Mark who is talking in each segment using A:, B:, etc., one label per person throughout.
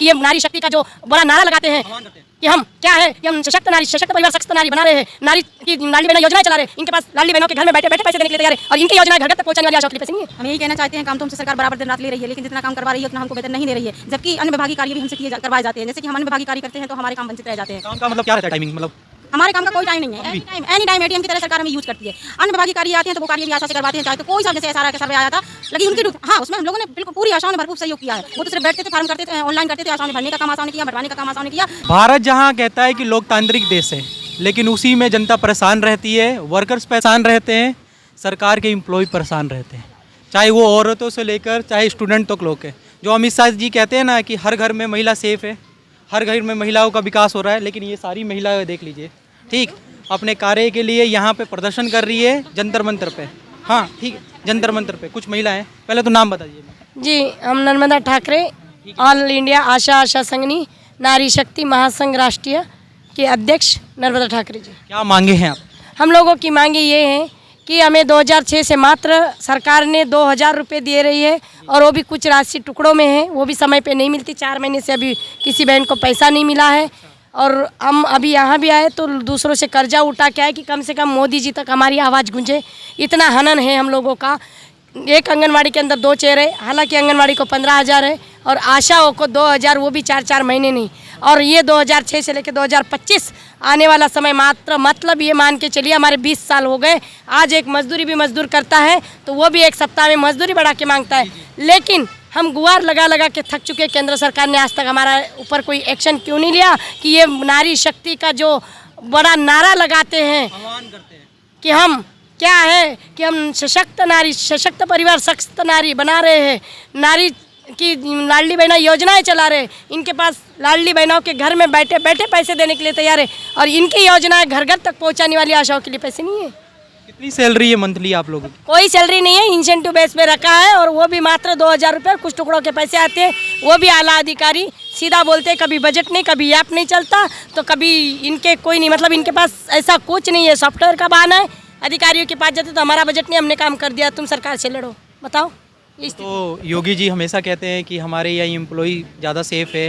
A: कि ये नारी शक्ति का जो बड़ा नारा लगाते हैं कि हम क्या है कि हम सशक्त नारी, सशक्त परिवार, सशक्त नारी बना रहे हैं, नारी की लाडली बहना योजनाएं चला रहे हैं, इनके पास लाडली बहनों के घर में बैठे बैठे पैसे देने के लिए तैयार है और इनकी योजना घर घर तक पहुंचाने वाली आशा के लिए पैसे नहीं है। हम यही कहना चाहते हैं, काम तो हमसे सरकार बराबर दिन रात ले रही है, लेकिन जितना काम करवा रही है उतना हमको वेतन नहीं दे रही है, जबकि अन्य विभागीय कार्य भी हमसे करवाए जाते हैं। जैसे कि हम अन्य विभागीय कार्य करते हैं तो हमारे काम वंचित रह जाते हैं।
B: काम का मतलब क्या रहता है टाइमिंग? मतलब
A: हमारे काम का कोई टाइम नहीं है, एनी टाइम एटीएम की तरह सरकार हमें यूज करती है। अन्य विभागीय कार्य आते हैं तो वो कार्य भी आशा से करवाते हैं, चाहे तो कोई सा जैसे एसआरआई का सर्वे आया था, लेकिन उनकी हाँ उसमें हम लोगों ने बिल्कुल पूरी आशाओं ने भरपूर सहयोग किया है। वो तो सिर्फ बैठते थे, फार्म करते थे, ऑनलाइन करते थे, आशाओं ने भरने का काम आशाओं ने किया, बंटवाने का काम आशाओं ने किया।
B: भारत जहाँ कहता है कि लोकतांत्रिक देश है, लेकिन उसी में जनता परेशान रहती है, वर्कर्स परेशान रहते हैं, सरकार के एम्प्लॉय परेशान रहते हैं, चाहे वो औरतों से लेकर चाहे स्टूडेंट तक लोग हैं। जो अमित शाह जी कहते हैं ना कि हर घर में महिला सेफ है, हर घर में महिलाओं का विकास हो रहा है, लेकिन ये सारी महिलाएं देख लीजिए, ठीक, अपने कार्य के लिए यहाँ पे प्रदर्शन कर रही है जंतर मंतर पे। हाँ ठीक है, जंतर मंतर पे कुछ महिलाएं, पहले तो नाम बताइए।
A: जी, हम नर्मदा ठाकरे, ऑल इंडिया आशा संघनी नारी शक्ति महासंघ राष्ट्रीय के अध्यक्ष नर्मदा ठाकरे जी।
B: क्या मांगे हैं आप?
A: हम लोगों की मांगे ये हैं कि हमें 2006 से मात्र सरकार ने 2000 रुपये दे रही है और वो भी कुछ राशि टुकड़ों में है, वो भी समय पे नहीं मिलती। 4 महीने से अभी किसी बहन को पैसा नहीं मिला है और हम अभी यहाँ भी आए तो दूसरों से कर्जा उठा के आए कि कम से कम मोदी जी तक हमारी आवाज़ गूंजे। इतना हनन है हम लोगों का। एक आंगनवाड़ी के अंदर 2 चेयर है, हालांकि आंगनवाड़ी को 15,000 है और आशाओं को 2,000, वो भी 4-4 महीने नहीं। और ये 2006 से लेकर 2025 आने वाला समय मात्र, मतलब ये मान के चलिए हमारे 20 साल हो गए। आज एक मजदूरी भी मजदूर करता है तो वो भी एक सप्ताह में मजदूरी बढ़ा के मांगता है, लेकिन हम गुहार लगा लगा के थक चुके। केंद्र सरकार ने आज तक हमारा ऊपर कोई एक्शन क्यों नहीं लिया कि ये नारी शक्ति का जो बड़ा नारा लगाते हैं कि हम क्या है कि हम सशक्त नारी, सशक्त परिवार, सशक्त नारी बना रहे हैं, नारी की लाडली बहना योजनाएं चला रहे हैं, इनके पास लाडली बहनों के घर में बैठे बैठे पैसे देने के लिए तैयार है और इनकी योजनाएं घर घर तक पहुंचाने वाली आशाओं के लिए पैसे नहीं है।
B: कितनी सैलरी है मंथली आप लोगों की?
A: कोई सैलरी नहीं है, इंसेंटिव बेस पे रखा है और वो भी मात्र 2000 रुपये, कुछ टुकड़ों के पैसे आते हैं, वो भी आला अधिकारी सीधा बोलते हैं, कभी बजट नहीं, कभी ऐप नहीं चलता तो कभी इनके कोई नहीं, मतलब इनके पास ऐसा कुछ नहीं है। सॉफ्टवेयर का बहाना है, अधिकारियों के पास जाते तो हमारा बजट नहीं, हमने काम कर दिया, तुम सरकार से लड़ो। बताओ।
B: तो योगी जी हमेशा कहते हैं कि हमारे यहाँ एम्प्लॉय ज़्यादा सेफ है,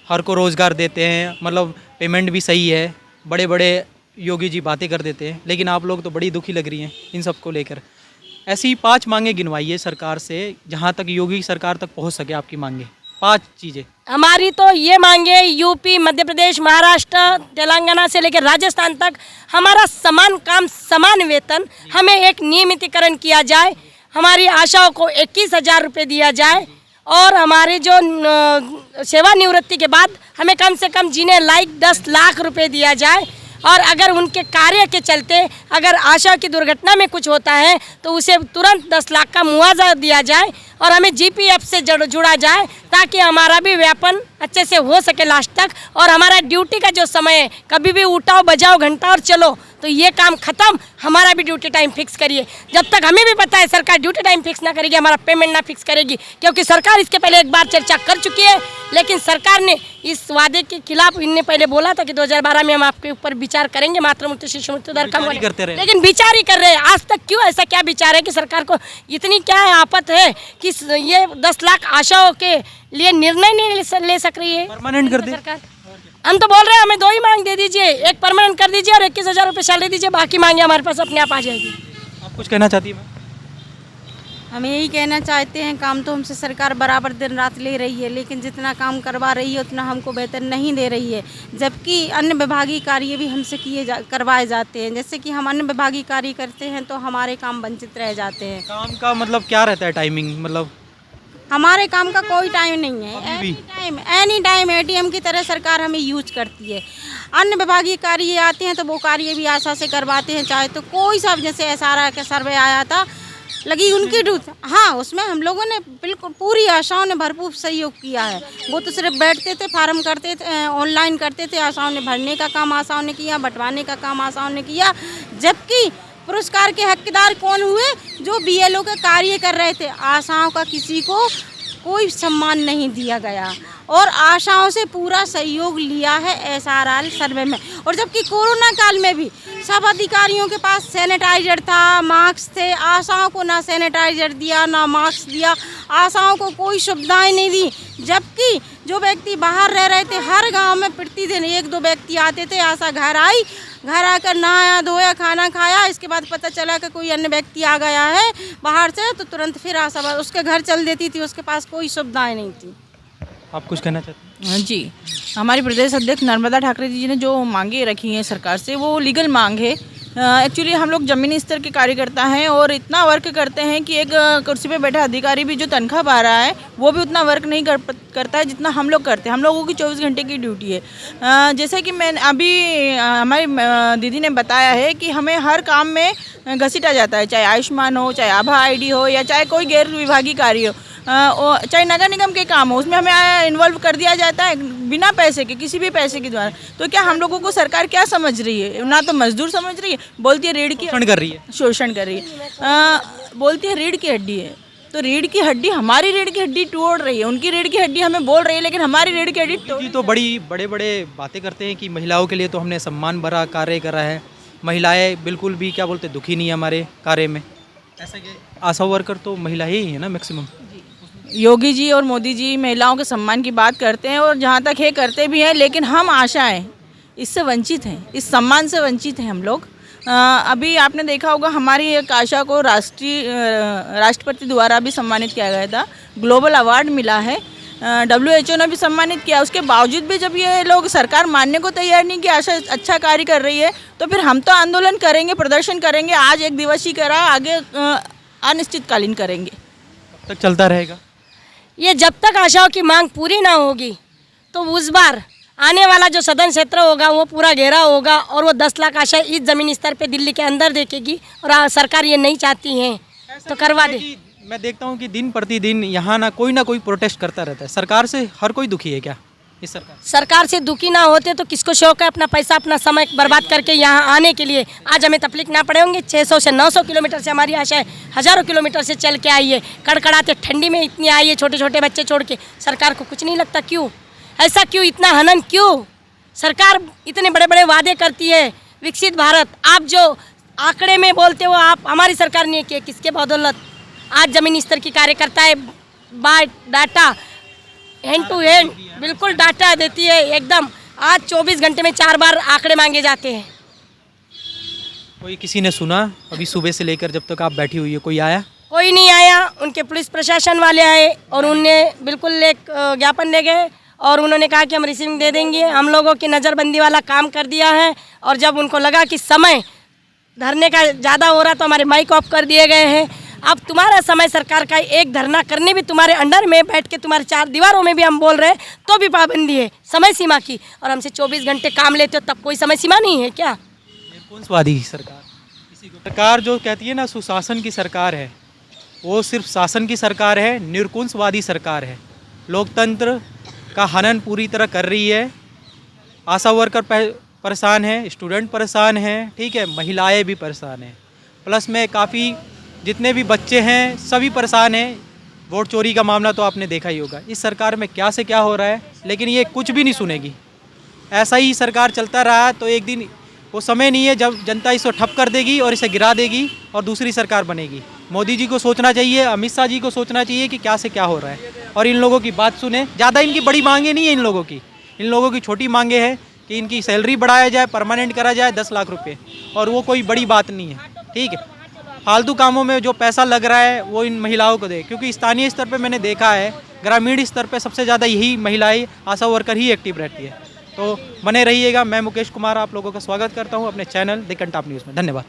B: हर को रोज़गार देते हैं, मतलब पेमेंट भी सही है, बड़े बड़े योगी जी बातें कर देते हैं, लेकिन आप लोग तो बड़ी दुखी लग रही हैं इन सब को लेकर। ऐसी 5 मांगे गिनवाइए सरकार से, जहाँ तक योगी सरकार तक पहुँच सके आपकी मांगे। 5 चीज़ें
A: हमारी तो ये मांगे, यूपी, मध्य प्रदेश, महाराष्ट्र, तेलंगाना से लेकर राजस्थान तक हमारा समान काम, समान वेतन, हमें एक नियमितीकरण किया जाए, हमारी आशाओं को 21,000 रुपये दिया जाए और हमारे जो सेवानिवृत्ति के बाद हमें कम से कम जीने लायक 10 लाख रुपए दिया जाए और अगर उनके कार्य के चलते अगर आशा की दुर्घटना में कुछ होता है तो उसे तुरंत 10 लाख का मुआवजा दिया जाए और हमें जीपीएफ से जुड़ा जाए ताकि हमारा भी व्यापन अच्छे से हो सके लास्ट तक और हमारा ड्यूटी का जो समय है, कभी भी उठाओ बजाओ घंटा और चलो, तो ये काम खत्म। हमारा भी ड्यूटी टाइम फिक्स करिए। जब तक हमें भी पता है सरकार ड्यूटी टाइम फिक्स ना करेगी, हमारा पेमेंट ना फिक्स करेगी, क्योंकि सरकार इसके पहले एक बार चर्चा कर चुकी है, लेकिन सरकार ने इस वादे के खिलाफ, इनने पहले बोला था कि 2012 में हम आपके ऊपर विचार करेंगे, मातृ मृत्यु शिशु मृत्यु दर कम करते रहे, लेकिन विचार ही कर रहे हैं। आज तक क्यों? ऐसा क्या विचार है कि सरकार को इतनी क्या आफत है कि ये 10 लाख आशाओं के लिए निर्णय नहीं ले सक रही है?
B: परमानेंट कर दे
A: सरकार। हम तो बोल रहे हैं हमें 2 ही मांग दे दीजिए, एक परमानेंट कर दीजिए और 21,000 रुपये सैलरी दीजिए, बाकी मांगे हमारे पास अपने आप आ जाएगी।
B: आप कुछ कहना चाहती हैं?
C: हम यही कहना चाहते हैं, काम तो हमसे सरकार बराबर दिन रात ले रही है, लेकिन जितना काम करवा रही है उतना हमको वेतन नहीं दे रही है, जबकि अन्य विभागीय कार्य भी हमसे करवाए जाते हैं। जैसे कि हम अन्य विभागीय कार्य करते हैं तो हमारे काम वंचित रह जाते हैं।
B: काम का मतलब क्या रहता है टाइमिंग? मतलब
C: हमारे काम का कोई टाइम नहीं है, एनी टाइम एटीएम की तरह सरकार हमें यूज करती है। अन्य विभागीय कार्य आते हैं तो वो कार्य भी आशा से करवाते हैं, चाहे तो कोई सा जैसे एसआरआई का सर्वे आया था, लगी उनकी ड्यूटी, हाँ उसमें हम लोगों ने बिल्कुल पूरी आशाओं ने भरपूर सहयोग किया है। वो तो सिर्फ बैठते थे, फार्म करते थे, ऑनलाइन करते थे, आशाओं ने भरने का काम आशाओं ने किया, बंटवाने का काम आशाओं ने किया, जबकि पुरस्कार के हकदार कौन हुए? जो बीएलओ के कार्य कर रहे थे। आशाओं का किसी को कोई सम्मान नहीं दिया गया और आशाओं से पूरा सहयोग लिया है एसआरआई सर्वे में। और जबकि कोरोना काल में भी सब अधिकारियों के पास सैनिटाइजर था, मास्क थे, आशाओं को ना सैनिटाइजर दिया ना मास्क दिया, आशाओं को कोई सुविधाएं नहीं दी, जबकि जो व्यक्ति बाहर रह रहे थे, हर गांव में प्रतिदिन 1-2 व्यक्ति आते थे। आशा घर आई, घर आकर नहाया धोया, खाना खाया, इसके बाद पता चला कि कोई अन्य व्यक्ति आ गया है बाहर से, तो तुरंत फिर आशा उसके घर चल देती थी। उसके पास कोई सुविधाएं नहीं थी।
B: आप कुछ कहना चाहते हैं?
D: जी, हमारी प्रदेश अध्यक्ष नर्मदा ठाकरे जी ने जो मांगे रखी हैं सरकार से, वो लीगल मांग है। एक्चुअली हम लोग ज़मीनी स्तर के कार्यकर्ता हैं और इतना वर्क करते हैं कि एक कुर्सी पे बैठा अधिकारी भी जो तनख्वाह पा रहा है वो भी उतना वर्क नहीं करता है जितना हम लोग करते हैं। हम लोगों की 24 घंटे की ड्यूटी है। जैसे कि मैं अभी हमारी दीदी ने बताया है कि हमें हर काम में घसीटा जाता है, चाहे आयुष्मान हो, चाहे आभा आईडी हो, या चाहे कोई गैर विभागीय कार्य हो, चाहे नगर निगम के काम हो, उसमें हमें इन्वॉल्व कर दिया जाता है बिना पैसे के, किसी भी पैसे के द्वारा। तो क्या हम लोगों को सरकार क्या समझ रही है? ना तो मजदूर समझ रही है, बोलती है रीढ़ की
B: शोषण कर रही है।
D: शोषण कर रही है, बोलती है रीढ़ की हड्डी है। तो रीढ़ की हड्डी, हमारी रीढ़ की हड्डी तोड़ रही है, उनकी रीढ़ की हड्डी हमें बोल रही है, लेकिन हमारी रीढ़ की हड्डी
B: जी तो बड़े बड़े बातें करते हैं कि महिलाओं के लिए तो हमने सम्मान भरा कार्य करा है, महिलाएं बिल्कुल भी क्या बोलते दुखी नहीं है हमारे कार्य में। ऐसा कि आशा वर्कर तो महिला ही है ना मैक्सिमम।
D: योगी जी और मोदी जी महिलाओं के सम्मान की बात करते हैं और जहाँ तक है करते भी हैं, लेकिन हम आशाएं इससे वंचित हैं, इस सम्मान से वंचित हैं हम लोग। अभी आपने देखा होगा हमारी एक आशा को राष्ट्रपति द्वारा भी सम्मानित किया गया था, ग्लोबल अवार्ड मिला है, WHO ने भी सम्मानित किया। उसके बावजूद भी जब ये लोग सरकार मानने को तैयार नहीं कि आशा अच्छा कार्य कर रही है, तो फिर हम तो आंदोलन करेंगे, प्रदर्शन करेंगे। आज एक दिवसीय करा, आगे अनिश्चितकालीन करेंगे।
B: कब तक चलता रहेगा
A: ये? जब तक आशाओं की मांग पूरी ना होगी तो उस बार आने वाला जो सदन क्षेत्र होगा वो पूरा घेरा होगा और वो 10 लाख आशा इस ज़मीनी स्तर पे दिल्ली के अंदर देखेगी। और सरकार ये नहीं चाहती है तो करवा दे।
B: मैं देखता हूँ कि दिन प्रतिदिन यहाँ ना कोई प्रोटेस्ट करता रहता है। सरकार से हर कोई दुखी है क्या? इस
A: सरकार से दुखी ना होते तो किसको शौक है अपना पैसा अपना समय बर्बाद करके यहाँ आने के लिए? आज हमें तकलीफ ना पड़े होंगे। 600 से 900 किलोमीटर से हमारी आशा है, हज़ारों किलोमीटर से चल के आई है, कड़कड़ाते ठंडी में इतनी आई है, छोटे छोटे बच्चे छोड़ के। सरकार को कुछ नहीं लगता क्यों? ऐसा क्यों? इतना हनन क्यों? सरकार इतने बड़े बड़े वादे करती है, विकसित भारत। आप जो आंकड़े में बोलते हो, आप हमारी सरकार ने किए, किसके बदौलत? आज ज़मीनी स्तर की कार्यकर्ता है, by data hand to hand बिल्कुल डाटा देती है एकदम। आज 24 घंटे में 4 बार आंकड़े मांगे जाते हैं।
B: कोई किसी ने सुना अभी सुबह से लेकर जब तक आप बैठी हुई है? कोई आया?
A: कोई नहीं आया। उनके पुलिस प्रशासन वाले आए और उनने बिल्कुल एक ज्ञापन दे गए और उन्होंने कहा कि हम रिसीविंग दे देंगे। हम लोगों की नज़रबंदी वाला काम कर दिया है और जब उनको लगा कि समय धरने का ज़्यादा हो रहा तो हमारे माइक ऑफ कर दिए गए हैं। अब तुम्हारा समय सरकार का एक धरना करने भी तुम्हारे अंडर में बैठ के तुम्हारे 4 दीवारों में भी हम बोल रहे हैं तो भी पाबंदी है समय सीमा की, और हमसे 24 घंटे काम लेते हो तब कोई समय सीमा नहीं है क्या?
B: निरकुंसवादी सरकार, सरकार जो कहती है ना सुशासन की सरकार है, वो सिर्फ शासन की सरकार है, निरकुंसवादी सरकार है। लोकतंत्र का हनन पूरी तरह कर रही है। आशा वर्कर परेशान है, स्टूडेंट परेशान है, ठीक है, महिलाएं भी परेशान हैं, प्लस में काफ़ी जितने भी बच्चे हैं सभी परेशान हैं। वोट चोरी का मामला तो आपने देखा ही होगा। इस सरकार में क्या से क्या हो रहा है, लेकिन ये कुछ भी नहीं सुनेगी। ऐसा ही सरकार चलता रहा तो एक दिन वो समय नहीं है जब जनता इसको ठप कर देगी और इसे गिरा देगी और दूसरी सरकार बनेगी। मोदी जी को सोचना चाहिए, अमित शाह जी को सोचना चाहिए कि क्या से क्या हो रहा है और इन लोगों की बात सुने। ज़्यादा इनकी बड़ी मांगे नहीं है इन लोगों की छोटी मांगे हैं कि इनकी सैलरी बढ़ाया जाए, परमानेंट करा जाए 10 लाख रुपये, और वो कोई बड़ी बात नहीं है, ठीक है। फालतू कामों में जो पैसा लग रहा है वो इन महिलाओं को दे, क्योंकि स्थानीय स्तर पे मैंने देखा है, ग्रामीण स्तर पे सबसे ज़्यादा यही महिलाएं आशा वर्कर ही एक्टिव रहती है। तो बने रहिएगा। मैं मुकेश कुमार आप लोगों का स्वागत करता हूं अपने चैनल द कंटाप न्यूज़ में। धन्यवाद।